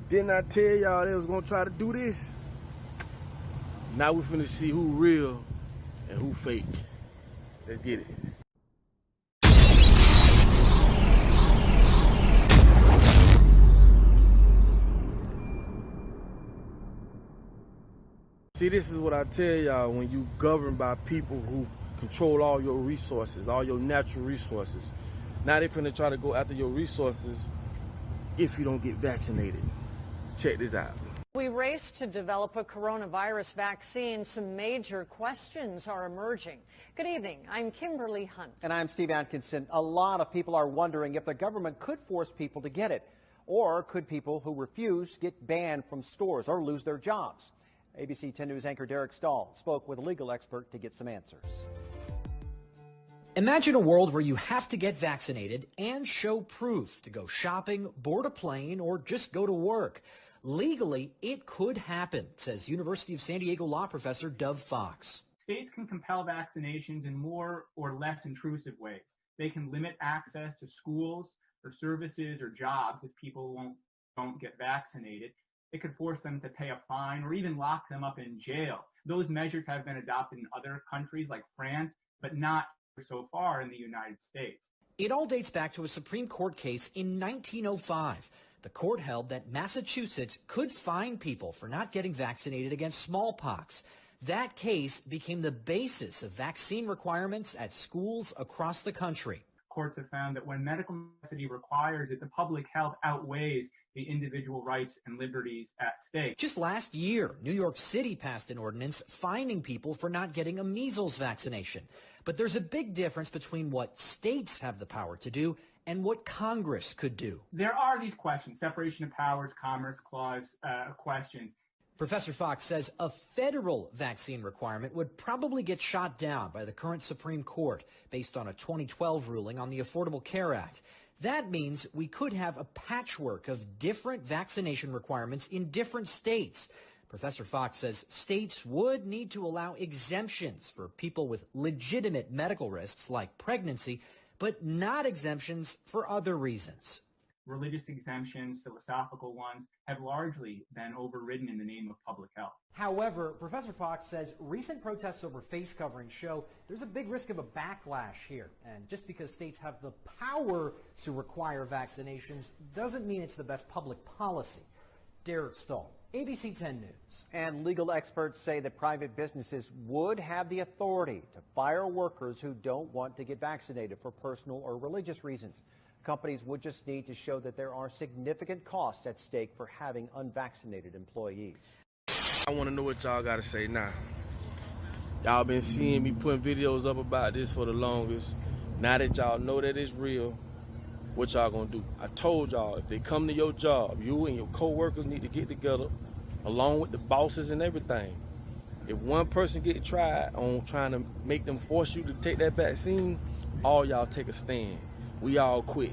Didn't I tell y'all they was gonna try to do this? Now we finna see who real and who fake. Let's get it. See, this is what I tell y'all when you govern by people who control all your resources, all your natural resources. Now they finna try to go after your resources if you don't get vaccinated. Check this out. We race to develop a coronavirus vaccine. Some major questions are emerging. Good evening. I'm Kimberly Hunt. And I'm Steve Atkinson. A lot of people are wondering if the government could force people to get it, or could people who refuse get banned from stores or lose their jobs? ABC 10 News anchor Derek Stahl spoke with a legal expert to get some answers. Imagine a world where you have to get vaccinated and show proof to go shopping, board a plane, or just go to work. Legally, it could happen, says University of San Diego law professor Dov Fox. States can compel vaccinations in more or less intrusive ways. They can limit access to schools or services or jobs if people don't get vaccinated. It could force them to pay a fine or even lock them up in jail. Those measures have been adopted in other countries like France, but not so far in the United States. It all dates back to a Supreme Court case in 1905. The court held that Massachusetts could fine people for not getting vaccinated against smallpox. That case became the basis of vaccine requirements at schools across the country. Courts have found that when medical necessity requires it, the public health outweighs the individual rights and liberties at stake. Just last year, New York City passed an ordinance fining people for not getting a measles vaccination. But there's a big difference between what states have the power to do and what Congress could do. There are these questions, separation of powers, Commerce Clause questions. Professor Fox says a federal vaccine requirement would probably get shot down by the current Supreme Court based on a 2012 ruling on the Affordable Care Act. That means we could have a patchwork of different vaccination requirements in different states. Professor Fox says states would need to allow exemptions for people with legitimate medical risks like pregnancy, but not exemptions for other reasons. Religious exemptions, philosophical ones, have largely been overridden in the name of public health. However, Professor Fox says recent protests over face coverings show there's a big risk of a backlash here. And just because states have the power to require vaccinations doesn't mean it's the best public policy. Derek Stahl, ABC 10 News. And legal experts say that private businesses would have the authority to fire workers who don't want to get vaccinated for personal or religious reasons. Companies would just need to show that there are significant costs at stake for having unvaccinated employees. I want to know what y'all got to say now. Y'all been seeing me putting videos up about this for the longest. Now that y'all know that it's real, what y'all gonna do? I told y'all, if they come to your job, you and your co-workers need to get together along with the bosses and everything. If one person get tried on trying to make them force you to take that vaccine, all y'all take a stand. We all quit.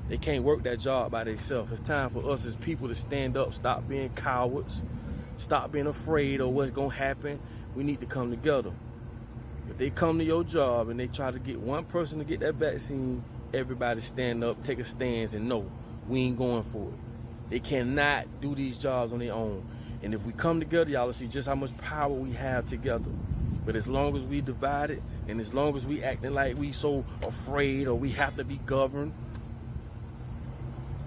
They can't work that job by themselves. It's time for us as people to stand up, stop being cowards, stop being afraid of what's gonna happen. We need to come together. If they come to your job and they try to get one person to get that vaccine, everybody stand up, take a stance, and no, we ain't going for it. They cannot do these jobs on their own. And if we come together, y'all will see just how much power we have together. But as long as we divided, and as long as we acting like we so afraid or we have to be governed,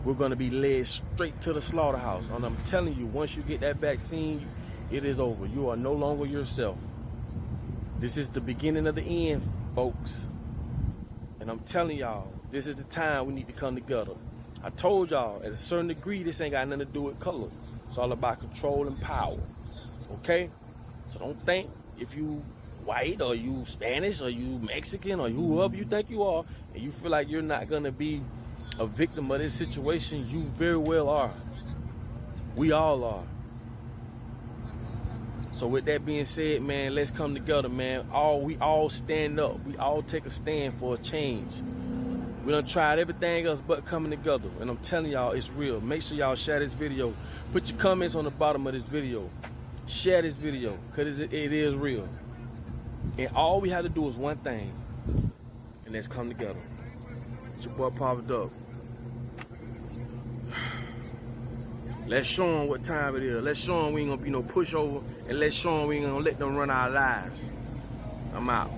we're gonna be led straight to the slaughterhouse. And I'm telling you, once you get that vaccine, it is over. You are no longer yourself. This is the beginning of the end, folks. And I'm telling y'all, this is the time we need to come together. I told y'all, at a certain degree, this ain't got nothing to do with color. It's all about control and power, okay? So don't think if you white or you Spanish or you Mexican or whoever you think you are, and you feel like you're not gonna be a victim of this situation, you very well are. We all are. So with that being said, man, let's come together, man. We all stand up. We all take a stand for a change. We done tried everything else but coming together. And I'm telling y'all, it's real. Make sure y'all share this video. Put your comments on the bottom of this video. Share this video, because it is real. And all we have to do is one thing, and let's come together. It's your boy Papa Dub. Let's show them what time it is. Let's show them we ain't gonna be no pushover, and let's show them we ain't gonna let them run our lives. I'm out.